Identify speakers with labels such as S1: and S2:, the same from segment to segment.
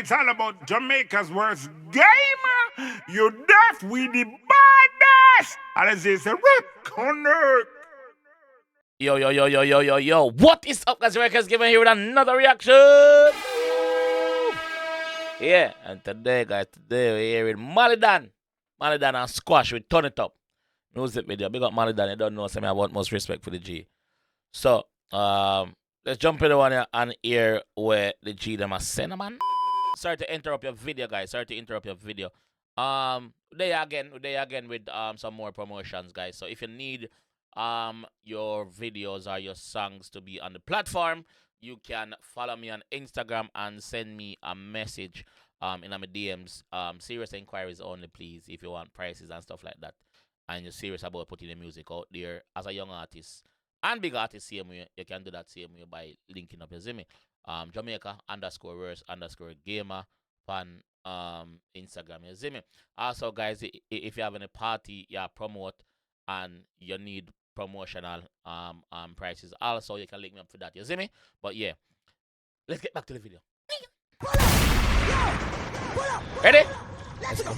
S1: it's all about Jamaica's worst game. You deaf, we the baddest. And as they say, connect.
S2: Yo. What is up, guys? JAMAICA'S giving here with another reaction. Yeah, and today, guys, we're here with Malie Donn and Squash with Turn It Up. Music video. Big up Malie Donn. You don't know, so I want most respect for the G. So, let's jump in the one here and hear where the G them are sent, man. Sorry to interrupt your video, guys. They again with some more promotions, guys. So if you need your videos or your songs to be on the platform, you can follow me on Instagram and send me a message in my DMs. Serious inquiries only, please, if you want prices and stuff like that, and you're serious about putting the music out there as a young artist and big artist, same way, you can do that same way by linking up, you see me? Jamaica_verse_gamer on Instagram, you see me? Also, guys, if you have any party you promote and you need promotional prices, also you can link me up for that, you see me? But yeah, let's get back to the video. Ready? Let's go.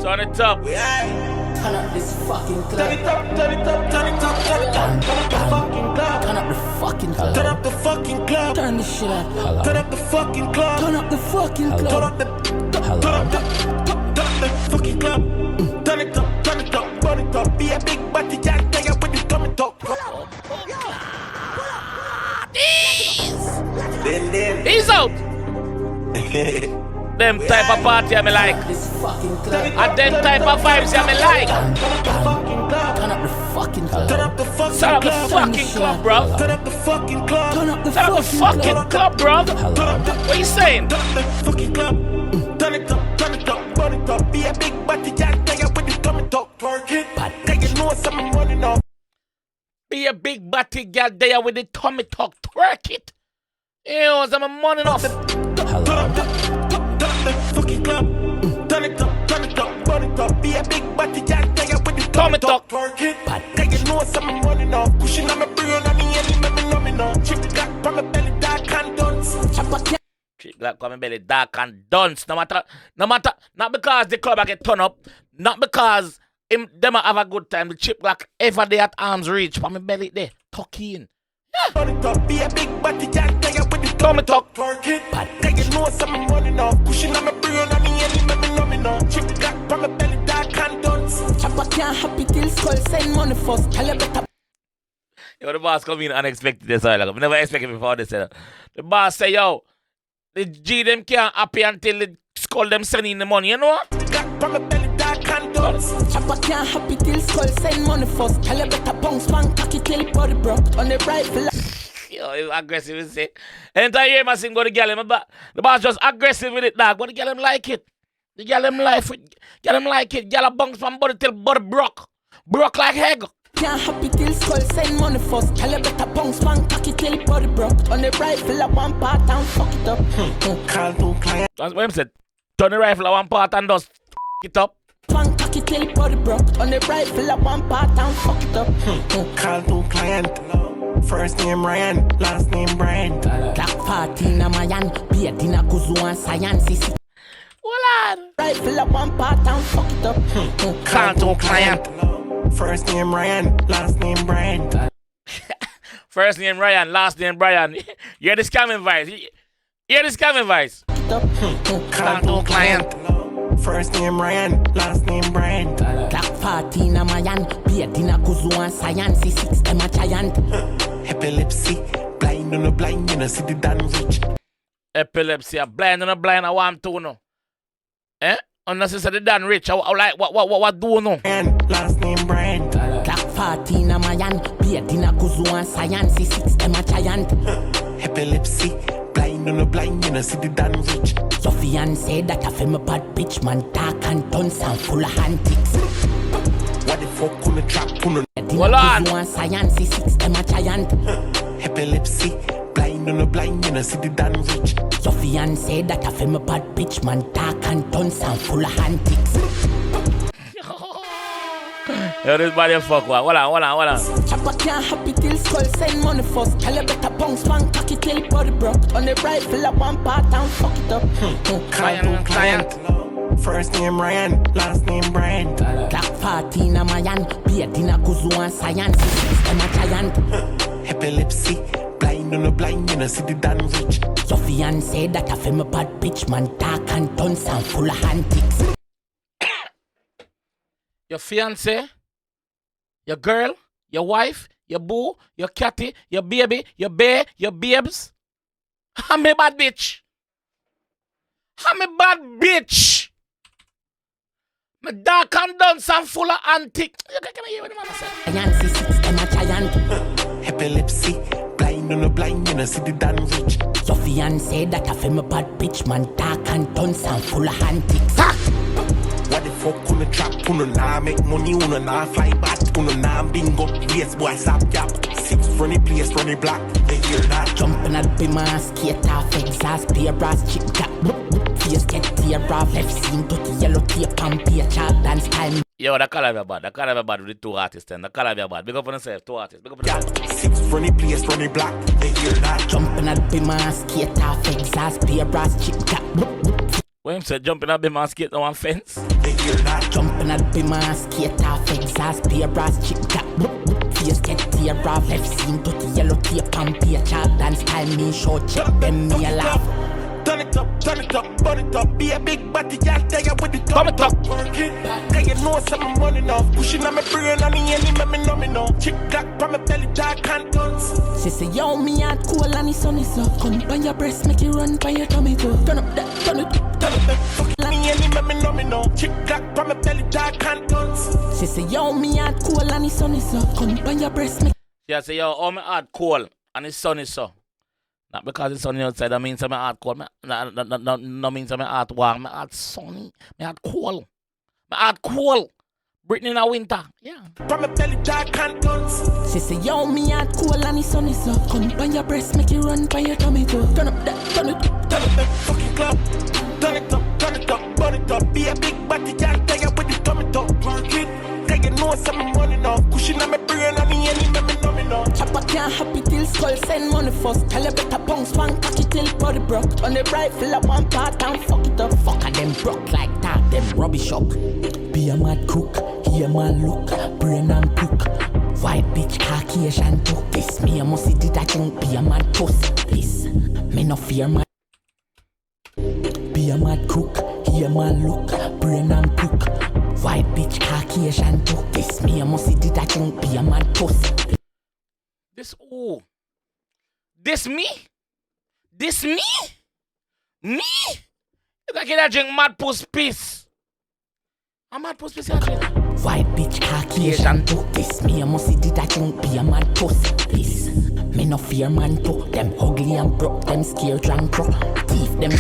S2: Turn it up.
S3: Turn up this fucking club.
S4: Turn it up.
S3: Turn up the fucking club.
S4: Turn up the fucking club.
S3: Turn this shit up.
S4: Turn up the fucking club.
S3: Turn up the fucking club.
S4: Turn up the fucking club. Turn it up. Turn it up. Be a big body jack, take it with the turn it up.
S2: He's out. Them type of party I me like.
S3: This fucking club.
S2: And them type of vibes I me like.
S3: Turn up the fucking club.
S4: Turn up the fucking
S2: Set up the
S4: club.
S2: fucking club, bro.
S4: Turn up the fucking club.
S3: Turn up the
S2: Set up the fucking club, bro. What you saying?
S4: Turn up the fucking club. Turn it up. Turn it up. Be a big body jack, take it with the turn it up. Twerk it. Take it, know some money now.
S2: Be a big body girl there with the tummy talk, twerk it. You know, some money off.
S4: Turn up the fucking club. Turn it up. Burn it up. Be a big body jack, take it with the
S2: Tummy talk.
S4: Twerk it. Take it, know some money now. Pushing on my brain on me and me know me now. Chip got from my belly dark and dunce.
S2: Chip black come belly dark and dunce. No matter, not because the club I get turned up, not because them have a good time. The chip black ever they at arm's reach from my belly there, tuck in.
S4: Burn it up. Be a big body jack, take it with the
S2: Tummy talk.
S4: Twerk it. Take it, know some money now. Pushing on my brain on me and me know me now. Chip got from my belly dark and dunce.
S3: Chopper can't happy till skull send money first. Tell you better.
S2: Yo, the boss come in unexpected this like, I never expected before this. The boss say, yo, the G them can't happy until the skull them sending the money, you know?
S4: Got from my belly dark and dunce.
S3: Chopper can't happy till skull send money first. Tell you better bounce one cocky till body broke. On the rifle.
S2: Yo, it's aggressive, you see. Anytime you hear my sing, go to get him. The boss just aggressive with it, dog. But the girl him like it. The girl him like it. Girl a bounce from body till body broke. Broke like egg.
S3: Can't happy till skull send money first. Tell you better bounce one cocky till body broke. On the rifle at one part and fuck it up.
S4: Call to client.
S2: That's what him said. Turn the rifle at one part and just it up.
S3: One cocky till body broke. On the rifle at one part and fuck it up.
S4: Call to client. First name Ryan, last name Brian.
S3: Black party na mayan. Be a dinner kuzu and science.
S2: Hold on.
S3: Rifle at one part and fuck it up.
S2: Call to client.
S4: First name Ryan, last name Brian.
S2: First name Ryan, last name Brian. You're the scamming vice. You're the scamming vice.
S4: Call to client. First name Ryan, last name Brian.
S3: Black party na mayan. Be a dinner kuzu and science. 6 them a giant.
S4: Epilepsy, blind on a blind, you know, see the Donn rich.
S2: Epilepsy, blind on a blind, I want to know. Unnecessary Donn rich. I like what do you know?
S4: Last name Brian.
S3: Black party na mayan. Be a dinner kuzu and science. 6 them a giant.
S4: Epilepsy, blind on a blind, you know, see the Donn rich.
S3: Your fiance that a femme bad bitch man. Dark and dunce and full of antics.
S4: What the fuck on the trap, on
S2: Hold on.
S3: Science 6 them a giant.
S4: Epilepsy, blind on a blind, you know, see the Donn rich.
S3: Your fiance that a femme bad bitch man. Dark and dunce and full of antics.
S2: Yo, this body fuck what? Hold on.
S3: Chopper can't happy till skull send money first. Tell you better bounce one cocky till the body broke. On the rifle at one part and fuck it up.
S4: Client. First name Ryan, last name Brian.
S3: Black 14 a Mayan, beard in a kuzu and science. System a giant.
S4: Epilepsy, blind on the blind, you know, see the damn rich.
S3: Your fiancé that a femme bad bitch, man, dark and tons and full of antics.
S2: Your fiance, your girl, your wife, your boo, your catty, your baby, your bear, your babes. I'm a bad bitch. I'm a bad bitch. My dark and dance and full of antic. You can hear what the man say.
S3: Fiancé system a giant.
S4: Epilepsy, blind on the blind, you know, see the damn rich.
S3: Your fiancé that a femme bad bitch, man, dark and tons and full of antics.
S4: What the fuck on the trap? Uno nah make money, uno nah fly back, uno nah bingo. Yes, boy, stop jab. 6 runny place, runny black. They hear that.
S3: Jumping at bima, skate off, exhaust, beer brass, chip tap. Face get tear off, left seam to the yellow tape and beer chart dance time.
S2: Yo, that color bad. That color bad with the 2 artists then. That color bad. Big up on yourself, 2 artists. Big up on yourself.
S4: 6 runny place, runny black. They hear that.
S3: Jumping at bima, skate off, exhaust, beer brass, chip tap.
S2: When him said jumping up in my skate on one fence.
S4: They hear that.
S3: Jumping at bima, skate off, exhaust, beer brass, chip tap. Face get tear off, left seam to the yellow tape and beer chart dance time. Me show check them, me a laugh.
S4: Turn it up, burn it up. Be a big body, y'all tell you with the thumb it up. Work it, cause you know some money now. Pushing on my brain and the enemy, me know me now. Chick black from my belly, dark and guns.
S3: She say, yo, me hard cool and the sun is up. Come by your breast, make you run by your tummy too. Turn up that, turn it.
S4: Fuck the enemy, me know me now. Chick black from my belly, dark and guns.
S3: She say, yo, me hard cool and the sun is up. Come by your breast, make.
S2: She say, yo, all my heart cold and the sun is so. Not because it's sunny outside, that means my heart cold. No means my heart warm. My heart sunny. My heart cold. My heart cold. Brittany in the winter. Yeah.
S4: From my belly, dark and guns.
S3: She say, yo, me hard cool and the sun is up. Come by your breast, make you run by your tummy too. Turn up that, turn it.
S4: Turn up that fucking club. Turn it up, burn it up. Be a big body, y'all tell you with the thumb it up. Work it, cause you know some money now. Cushion on my brain and the enemy, me know me now.
S3: Chopper can't happy till skull send money first. Tell you better bounce one cocky till body broke. On the rifle at one part and fuck it up. Fuck a them broke like that, them rubbish up. Be a mad crook, hear man look, brain and cook. White bitch Caucasian too. This me a must see that thing. Be a mad puss, this me no fear man. Be a mad crook, hear man look, brain and cook. White bitch Caucasian too. This me a must see that thing. Be a mad puss.
S2: This who? This me? This me? Me? You can get that drink mad puss piece. I'm mad puss piece.
S3: White bitch Caucasian too. This me a must see that thing. Be a mad puss. This me no fear man too. Them ugly and broke. Them scared drunk crook. Thief them.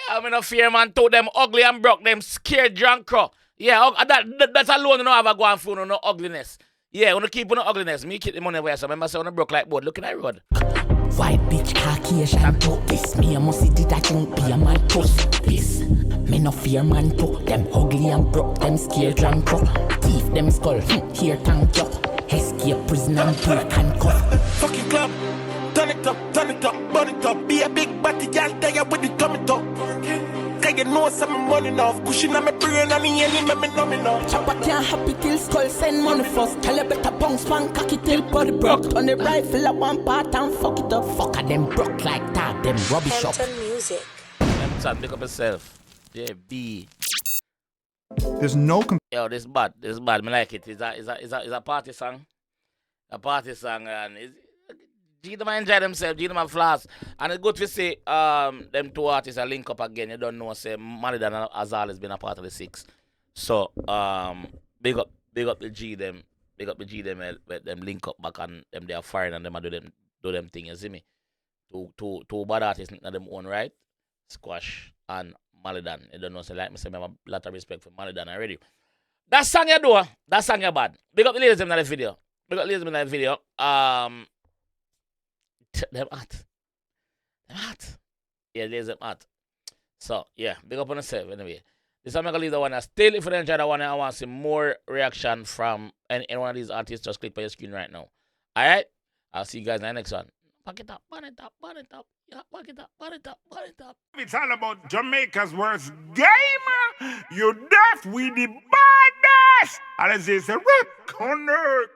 S2: I'm no fear man too. Them ugly and broke. Them scared drunk crook. Yeah, that's alone. You know have a go on through no ugliness. Yeah, wanna keep on the ugliness. Me keep the money where I remember saying I broke like board. Look at that road.
S3: White bitch Caucasian too. This me a must see that thing. Be a mad puss. This me no fear man too. Them ugly and broke. Them scared drunk crook. Thief them skull. Here thank you. Escape prison and break handcuff.
S4: Fucking club. Turn it up, burn it up. Be a big body, y'all tell you with the thumb it up. Cause you know some money now. Cushion on my brain and the enemy, me know me now.
S3: Chopper can't happy till skull send money first. Tell you better bounce one cocky till body broke. On the rifle at one part and fuck it up. Fuck a them broke like that, them rubbish up.
S5: Music.
S2: Them son, pick up yourself. JB.
S6: There's no
S2: Yo, this bad. This bad. Me like it. It's a party song. A party song and it's G them enjoy themselves, G them have flaws. And it's good to see them 2 artists are link up again. You don't know, say Malie and 𝐑𝐄𝐂 has been a part of the 6. So big up the G them, let them link up back and them they are firing and them do them thing, you see me? Two bad artists in them own right. Squash and Malie. You don't know, so like me say I have a lot of respect for Malie already. That song you do, that song you bad. Big up the ladies in the video. Them hot. Yeah, there's them hot. So, yeah, big up on yourself anyway. This time I'm going to leave the one. Still, if you enjoy that one, I want to see more reaction from any one of these artists. Just click on your screen right now. Alright? I'll see you guys in the next one. Back it up, burn it up, burn it up. Yeah, back it up, burn it up, burn it up.
S1: It's all about Jamaica's worst game. You deaf, we the baddest. And this is a rip connect.